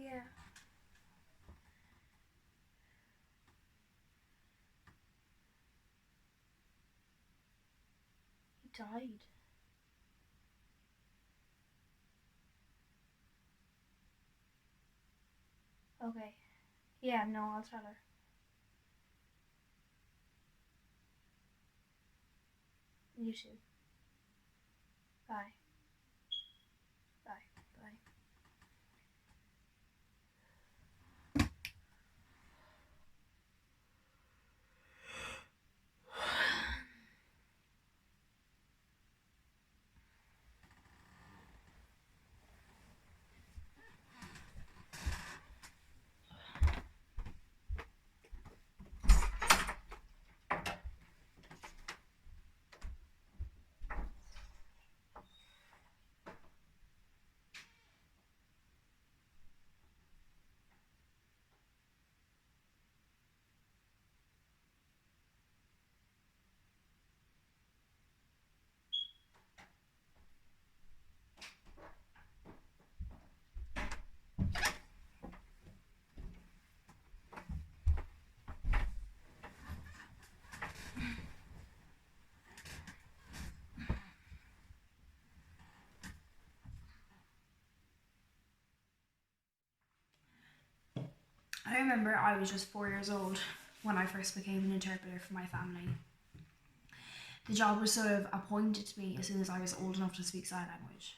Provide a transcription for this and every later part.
Yeah. He died. Okay. Yeah, no, I'll tell her. You too. Bye. Bye. Bye. I remember I was just 4 years old when I first became an interpreter for my family. The job was sort of appointed to me as soon as I was old enough to speak sign language.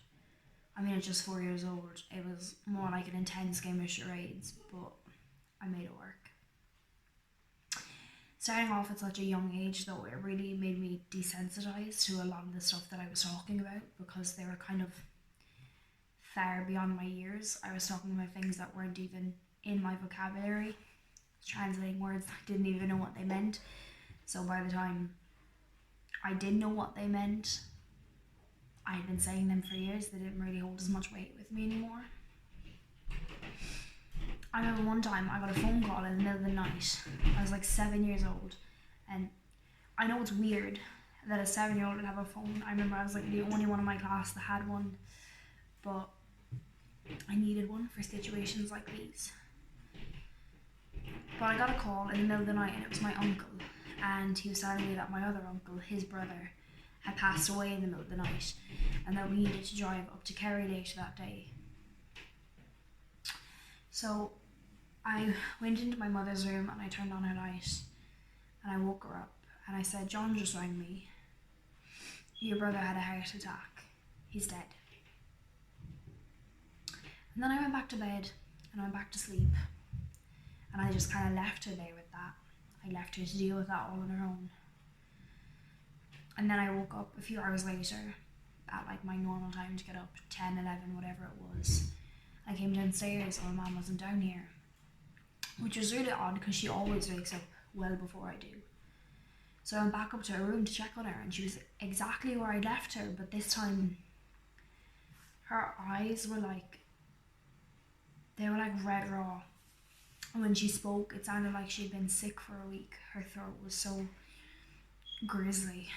I mean, at just 4 years old, it was more like an intense game of charades, but I made it work. Starting off at such a young age, though, it really made me desensitized to a lot of the stuff that I was talking about because they were kind of far beyond my years. I was talking about things that weren't even in my vocabulary, translating words I didn't even know what they meant. So by the time I did know what they meant, I had been saying them for years. They didn't really hold as much weight with me anymore. I remember one time I got a phone call in the middle of the night. I was like 7 years old, and I know it's weird that a 7-year-old would have a phone. I remember I was like the only one in my class that had one, but I needed one for situations like these. But I got a call in the middle of the night, and it was my uncle, and he was telling me that my other uncle, his brother, had passed away in the middle of the night, and that we needed to drive up to Kerry later that day. So I went into my mother's room and I turned on her light and I woke her up and I said, John just rang me. Your brother had a heart attack. He's dead. And then I went back to bed and I went back to sleep. And I just kind of left her there with that. I left her to deal with that all on her own. And then I woke up a few hours later at like my normal time to get up, 10, 11, whatever it was. I came downstairs and my mum wasn't down here, which was really odd because she always wakes up well before I do. So I went back up to her room to check on her and she was exactly where I left her, but this time her eyes were like, they were like red raw. And when she spoke, it sounded like she'd been sick for a week. Her throat was so grisly.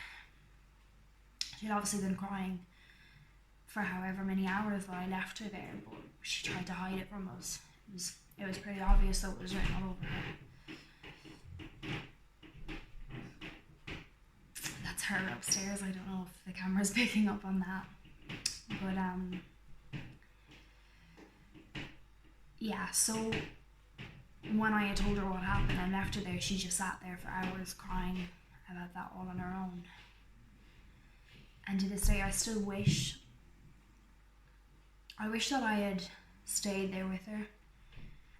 She'd obviously been crying for however many hours that I left her there, but she tried to hide it from us. It was pretty obvious that it was written all over her. That's her upstairs. I don't know if the camera's picking up on that, but yeah, so when I had told her what happened and left her there, she just sat there for hours crying about that all on her own. And to this day, I still wish that I had stayed there with her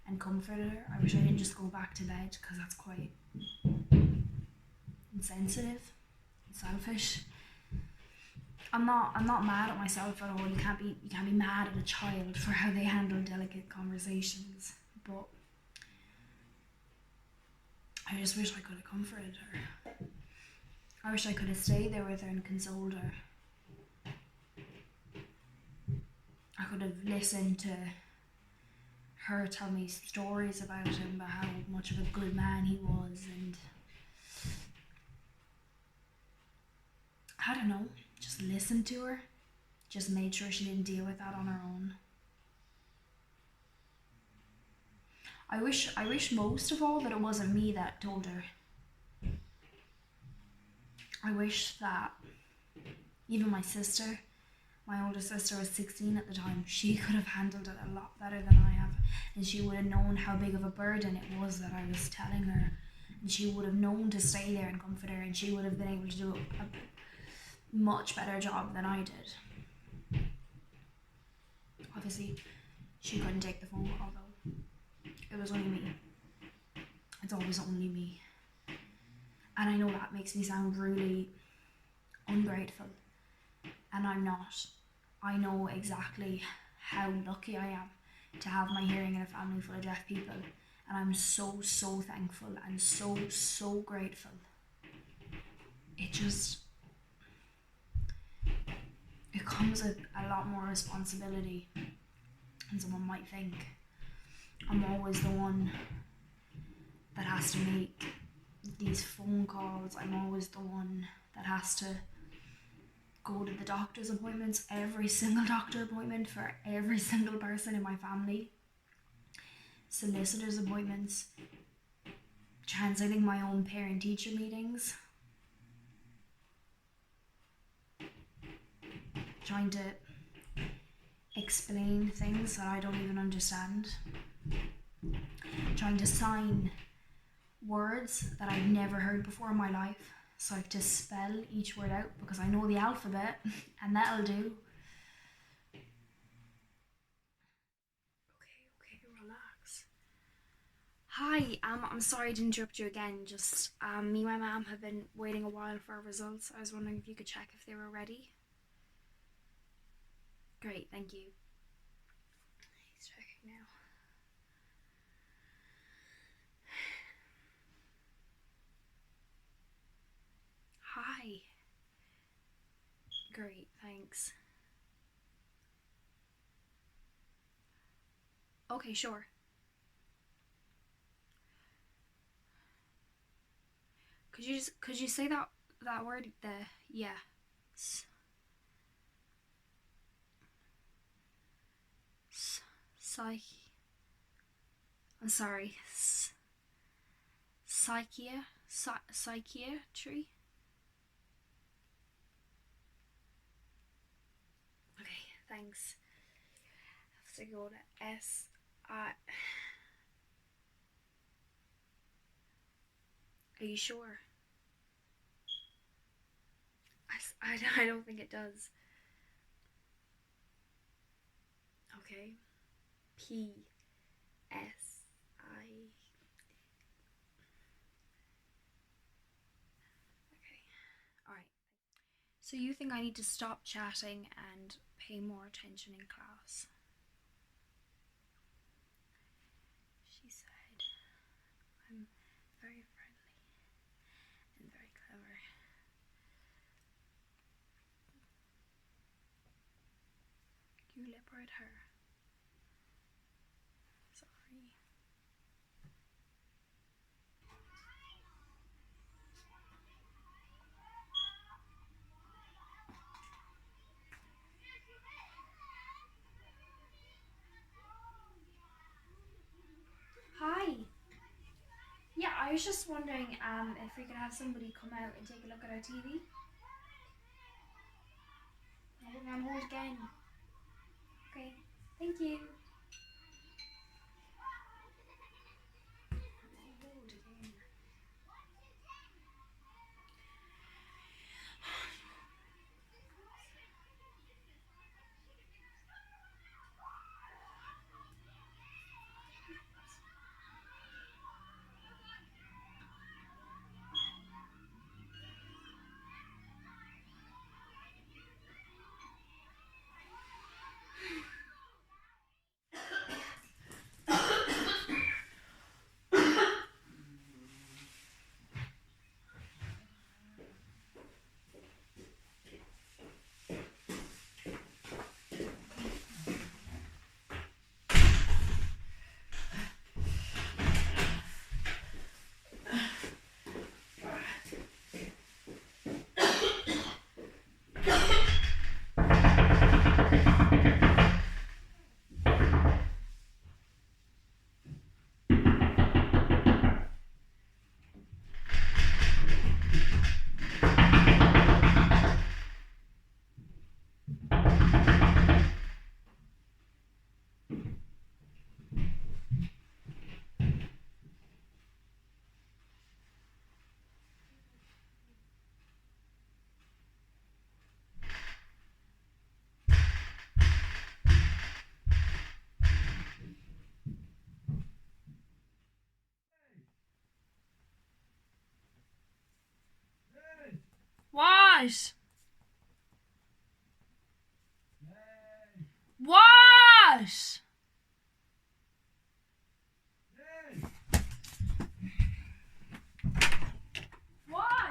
and comforted her. I wish I didn't just go back to bed, because that's quite insensitive and selfish. I'm not mad at myself at all. You can't be mad at a child for how they handle delicate conversations, but I just wish I could have comforted her. I wish I could have stayed there with her and consoled her. I could have listened to her tell me stories about him, about how much of a good man he was, and I don't know, just listened to her, just made sure she didn't deal with that on her own. I wish most of all that it wasn't me that told her. I wish that even my sister, my older sister was 16 at the time, she could have handled it a lot better than I have, and she would have known how big of a burden it was that I was telling her, and she would have known to stay there and comfort her, and she would have been able to do a much better job than I did. Obviously, she couldn't take the phone call though. It was only me. It's always only me. And I know that makes me sound really ungrateful, and I'm not. I know exactly how lucky I am to have my hearing in a family full of deaf people, and I'm so thankful and so grateful. It comes with a lot more responsibility than someone might think. I'm always the one that has to make these phone calls. I'm always the one that has to go to the doctor's appointments, every single doctor appointment for every single person in my family, solicitor's appointments, translating my own parent-teacher meetings, trying to explain things that I don't even understand, trying to sign words that I've never heard before in my life, so I have to spell each word out because I know the alphabet, and that'll do. Okay, relax. Hi, I'm sorry to interrupt you again. Just me and my mom have been waiting a while for our results. I was wondering if you could check if they were ready. Great, thank you. He's checking now. Hi. Great, thanks. Okay, sure. Could you say that word, the yeah. Psych. I'm sorry. Psychiatry. Okay, thanks. I have to go to S. Are you sure? I don't think it does. Okay. P S I. Okay. Alright. So you think I need to stop chatting and pay more attention in class? She said I'm very friendly and very clever. You lip read her. Sorry. Hi. Yeah, I was just wondering if we could have somebody come out and take a look at our TV. I think I'm hold again. Okay, thank you. Hold again. What? What? What?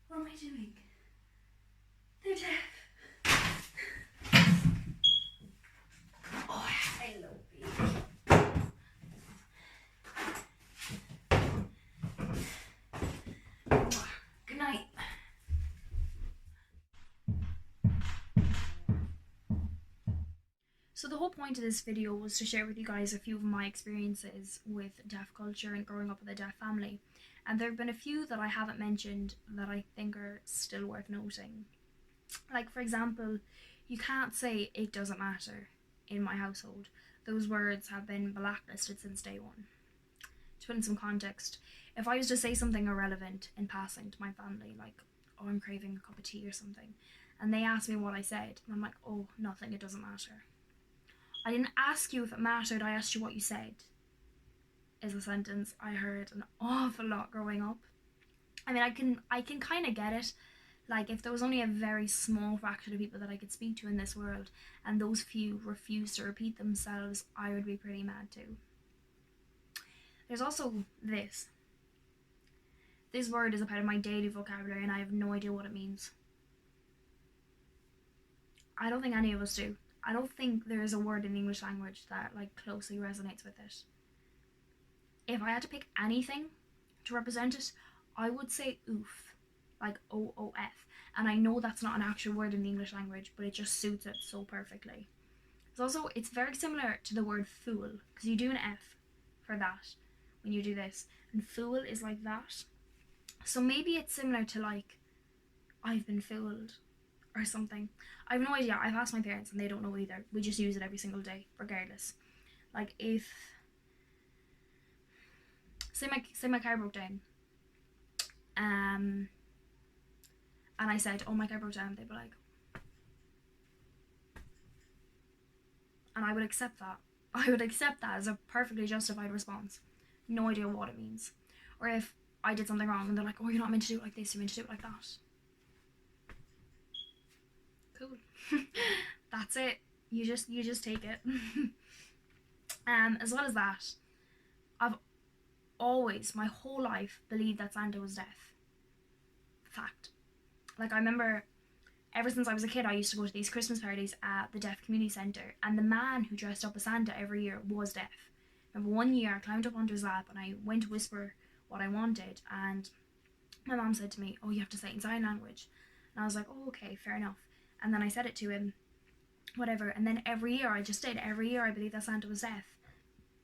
What am I doing? They're deaf. Oh, hello, baby. Good night. So the whole point of this video was to share with you guys a few of my experiences with deaf culture and growing up with a deaf family. And there have been a few that I haven't mentioned that I think are still worth noting. Like, for example, you can't say "it doesn't matter" in my household. Those words have been blacklisted since day one. To put in some context, if I was to say something irrelevant in passing to my family, like, "oh, I'm craving a cup of tea" or something, and they ask me what I said, and I'm like, "oh, nothing, it doesn't matter." I didn't ask you if it mattered, I asked you what you said, is a sentence I heard an awful lot growing up. I mean, I can kind of get it. Like, if there was only a very small fraction of people that I could speak to in this world, and those few refused to repeat themselves, I would be pretty mad too. There's also this. This word is a part of my daily vocabulary and I have no idea what it means. I don't think any of us do. I don't think there is a word in the English language that like closely resonates with it. If I had to pick anything to represent it, I would say oof, like OOF. And I know that's not an actual word in the English language, but it just suits it so perfectly. It's very similar to the word fool, because you do an F for that when you do this, and fool is like that. So maybe it's similar to like, I've been fooled or something. I have no idea. I've asked my parents and they don't know either. We just use it every single day, regardless. Like, if say my car broke down, and I said, "oh, my car broke down," they'd be like, and I would accept that. I would accept that as a perfectly justified response. No idea what it means. Or if I did something wrong and they're like, "oh, you're not meant to do it like this, you're meant to do it like that." Cool. That's it. You just take it. As well as that, I've always, my whole life, believed that Santa was deaf. Fact. Like, I remember ever since I was a kid, I used to go to these Christmas parties at the Deaf Community Centre, and the man who dressed up as Santa every year was deaf. I remember one year I climbed up onto his lap and I went to whisper what I wanted, and my mom said to me, "oh, you have to say it in sign language." And I was like, "oh, okay, fair enough." And then I said it to him, whatever, and then every year I just did. Every year I believed that Santa was deaf.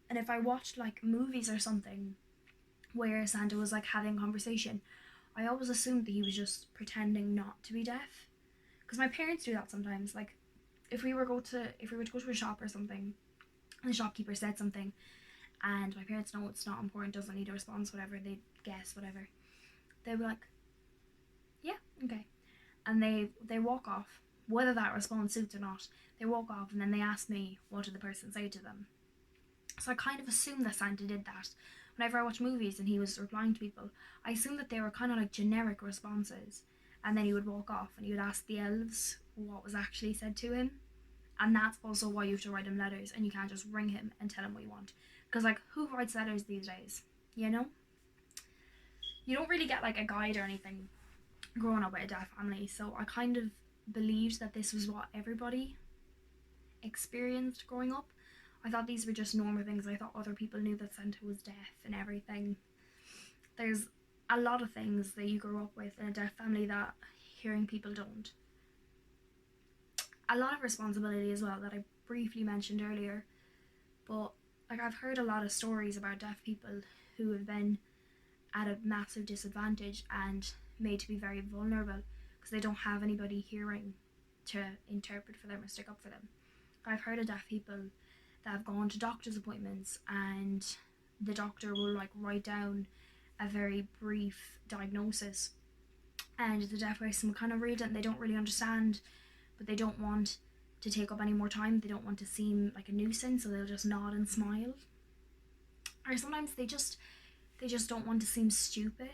And if I watched like movies or something where Santa was like having a conversation, I always assumed that he was just pretending not to be deaf. Because my parents do that sometimes. Like, if we were to go to a shop or something, and the shopkeeper said something, and my parents know it's not important, doesn't need a response, whatever, they guess, whatever, they'll be like, "yeah, okay," and they walk off, whether that response suits or not. They walk off, and then they ask me, what did the person say to them? So I kind of assumed that Santa did that. Whenever I watch movies and he was replying to people, I assumed that they were kind of like generic responses, and then he would walk off and he would ask the elves what was actually said to him. And that's also why you have to write him letters, and you can't just ring him and tell him what you want. Because, like, who writes letters these days? You know? You don't really get like a guide or anything growing up with a deaf family, so I kind of believed that this was what everybody experienced growing up. I thought these were just normal things. I thought other people knew that Santa was deaf and everything. there's a lot of things that you grow up with in a deaf family that hearing people don't. A lot of responsibility as well that I briefly mentioned earlier, but like I've heard a lot of stories about deaf people who have been at a massive disadvantage and made to be very vulnerable because they don't have anybody hearing to interpret for them or stick up for them. I've heard of deaf people that have gone to doctor's appointments and the doctor will like write down a very brief diagnosis and the deaf person will kind of read it and they don't really understand, but they don't want to take up any more time. They don't want to seem like a nuisance, so they'll just nod and smile. Or sometimes they just don't want to seem stupid.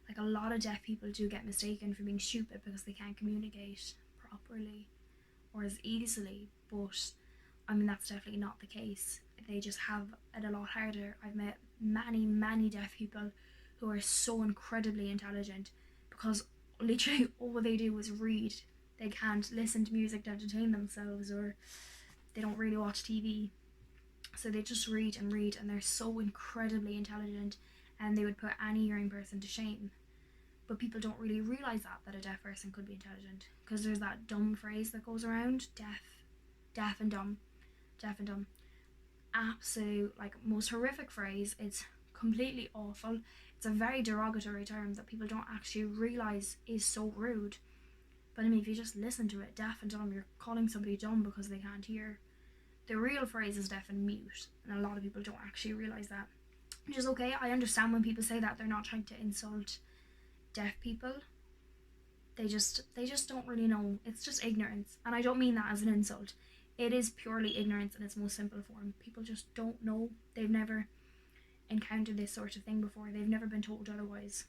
Like a lot of deaf people do get mistaken for being stupid because they can't communicate properly or as easily, but I mean that's definitely not the case. They just have it a lot harder. I've met many deaf people who are so incredibly intelligent because literally all they do is read. They can't listen to music to entertain themselves, or they don't really watch TV, so they just read and read, and they're so incredibly intelligent and they would put any hearing person to shame. But people don't really realise that a deaf person could be intelligent, because there's that dumb phrase that goes around, deaf and dumb. Absolute, like, most horrific phrase. It's completely awful. It's a very derogatory term that people don't actually realise is so rude. But I mean, if you just listen to it, deaf and dumb, you're calling somebody dumb because they can't hear. The real phrase is deaf and mute, and a lot of people don't actually realise that. Which is okay. I understand when people say that. They're not trying to insult deaf people. They just don't really know. It's just ignorance, and I don't mean that as an insult. It is purely ignorance in its most simple form. People just don't know. They've never encountered this sort of thing before. They've never been told otherwise.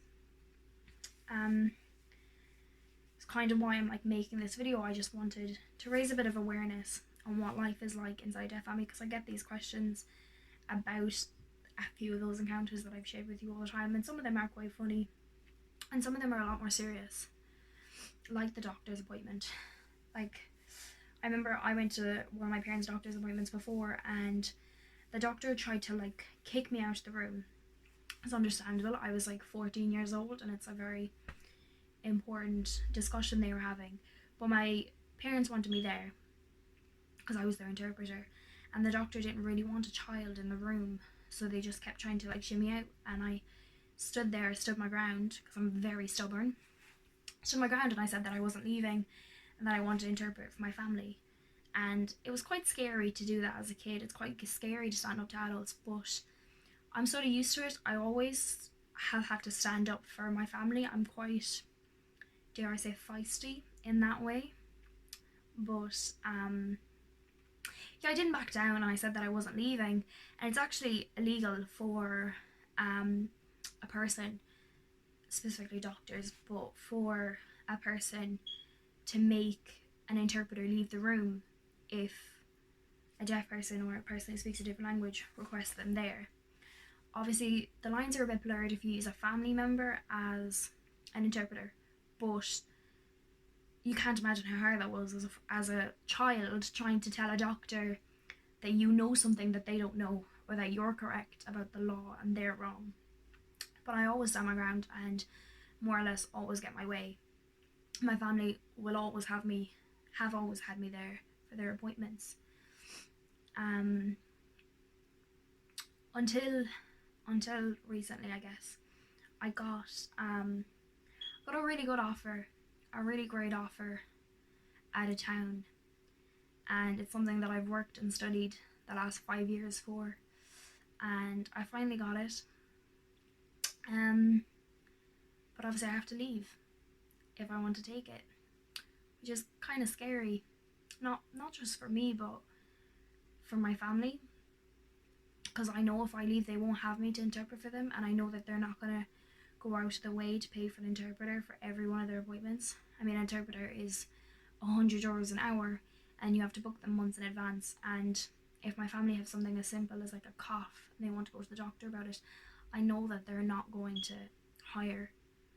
It's kind of why I'm like making this video. I just wanted to raise a bit of awareness on what life is like inside deaf family, because I get these questions about a few of those encounters that I've shared with you all the time, and some of them are quite funny and some of them are a lot more serious, like the doctor's appointment. Like, I remember I went to one of my parents' doctor's appointments before, and the doctor tried to like kick me out of the room. It's understandable. I was like 14 years old and it's a very important discussion they were having, but my parents wanted me there because I was their interpreter, and the doctor didn't really want a child in the room, so they just kept trying to like shimmy out, and I stood my ground because I'm very stubborn. Stood my ground and I said that I wasn't leaving and that I wanted to interpret for my family. And it was quite scary to do that as a kid. It's quite scary to stand up to adults, but I'm sort of used to it. I always have had to stand up for my family. I'm quite, dare I say, feisty in that way. But yeah, I didn't back down and I said that I wasn't leaving. And it's actually illegal for a person, specifically doctors, but for a person to make an interpreter leave the room if a deaf person or a person who speaks a different language requests them there. Obviously, the lines are a bit blurred if you use a family member as an interpreter, but you can't imagine how hard that was as a child trying to tell a doctor that you know something that they don't know, or that you're correct about the law and they're wrong. But I always stand my ground and more or less always get my way. My family will always have always had me there for their appointments. Until recently, I guess, I got a really good offer, a really great offer out of town, and it's something that I've worked and studied the last 5 years for, and I finally got it. But obviously I have to leave if I want to take it, which is kind of scary. Not just for me, but for my family, because I know if I leave they won't have me to interpret for them, and I know that they're not going to go out of the way to pay for an interpreter for every one of their appointments. I mean, an interpreter is €100 an hour and you have to book them months in advance, and if my family have something as simple as like a cough and they want to go to the doctor about it, I know that they're not going to hire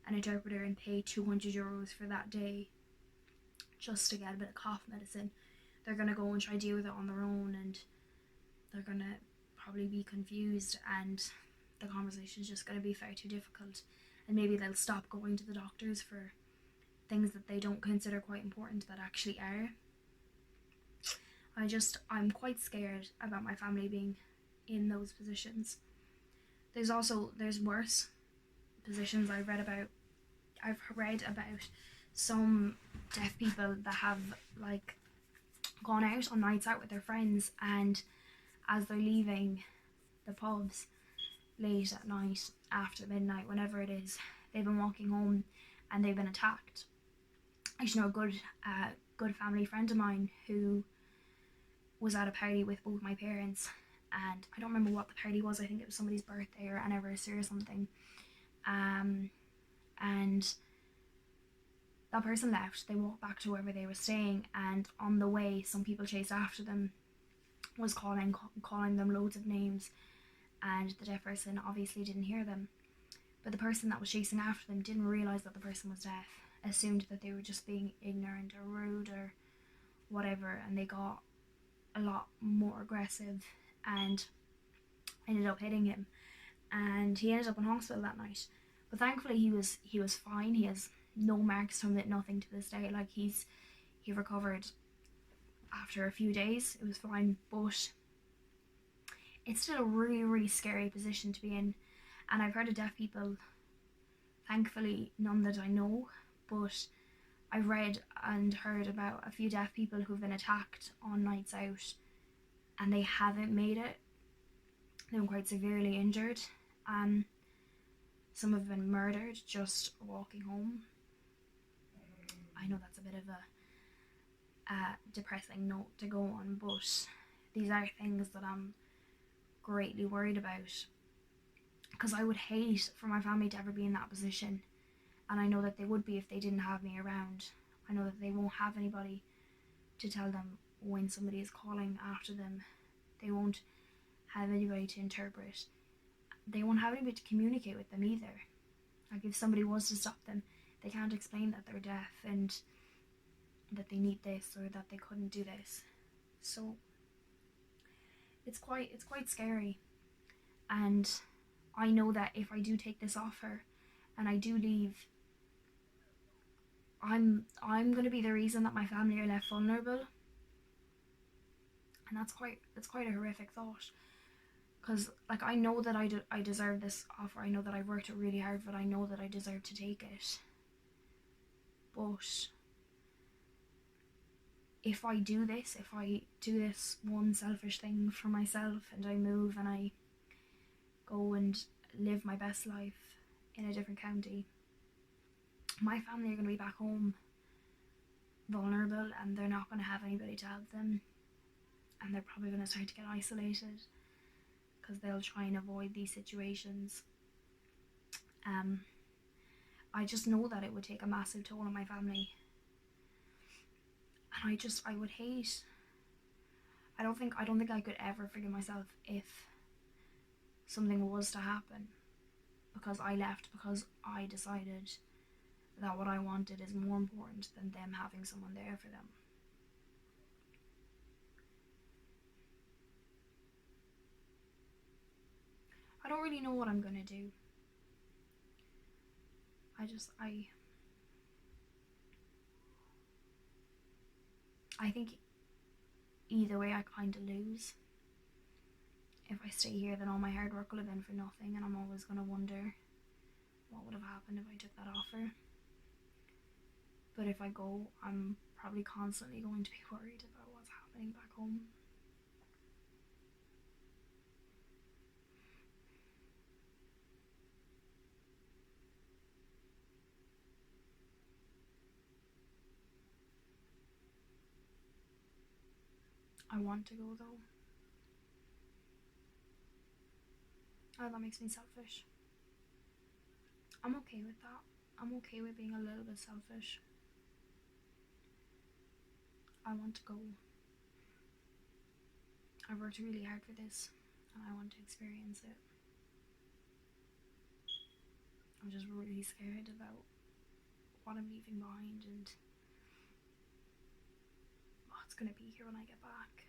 an interpreter and pay €200 for that day just to get a bit of cough medicine. They're going to go and try to deal with it on their own, and they're going to probably be confused, and the conversation is just going to be far too difficult, and maybe they'll stop going to the doctors for things that they don't consider quite important that actually are. I'm quite scared about my family being in those positions. There's worse positions I've read about. I've read about some deaf people that have like gone out on nights out with their friends, and as they're leaving the pubs late at night, after midnight, whenever it is, they've been walking home and they've been attacked. I just know a good family friend of mine who was at a party with both my parents, and I don't remember what the party was. I think it was somebody's birthday or anniversary or something. And that person left. They walked back to wherever they were staying, and on the way, some people chased after them, was calling them loads of names, and the deaf person obviously didn't hear them. But the person that was chasing after them didn't realise that the person was deaf, assumed that they were just being ignorant or rude or whatever, and they got a lot more aggressive and ended up hitting him, and he ended up in hospital that night. But thankfully he was fine. He has no marks from it, nothing to this day. Like he recovered after a few days. It was fine, but it's still a really, really scary position to be in. And I've heard of deaf people, thankfully none that I know, but I've read and heard about a few deaf people who've been attacked on nights out and they haven't made it. They've been quite severely injured. Some have been murdered just walking home. I know that's a bit of a depressing note to go on, but these are things that I'm greatly worried about, because I would hate for my family to ever be in that position, and I know that they would be if they didn't have me around. I know that they won't have anybody to tell them when somebody is calling after them. They won't have anybody to interpret. They won't have anybody to communicate with them either. Like if somebody was to stop them, they can't explain that they're deaf and that they need this or that they couldn't do this. So it's quite scary. And I know that if I do take this offer and I do leave, I'm gonna be the reason that my family are left vulnerable, and that's quite a horrific thought. Because like I know that I deserve this offer. I know that I've worked it really hard, but I know that I deserve to take it. But if I do this one selfish thing for myself, and I move and I go and live my best life in a different county, my family are going to be back home vulnerable, and they're not going to have anybody to help them, and they're probably going to start to get isolated because they'll try and avoid these situations. I just know that it would take a massive toll on my family, and I would hate. I don't think I could ever forgive myself if something was to happen, because I left, because I decided that what I wanted is more important than them having someone there for them. I don't really know what I'm gonna do. I think either way I kind of lose. If I stay here, then all my hard work will have been for nothing, and I'm always going to wonder what would have happened if I took that offer. But if I go, I'm probably constantly going to be worried about what's happening back home. I want to go though. Oh, that makes me selfish. I'm okay with that. I'm okay with being a little bit selfish. I want to go. I've worked really hard for this, and I want to experience it. I'm just really scared about what I'm leaving behind and what's going to be here when I get back.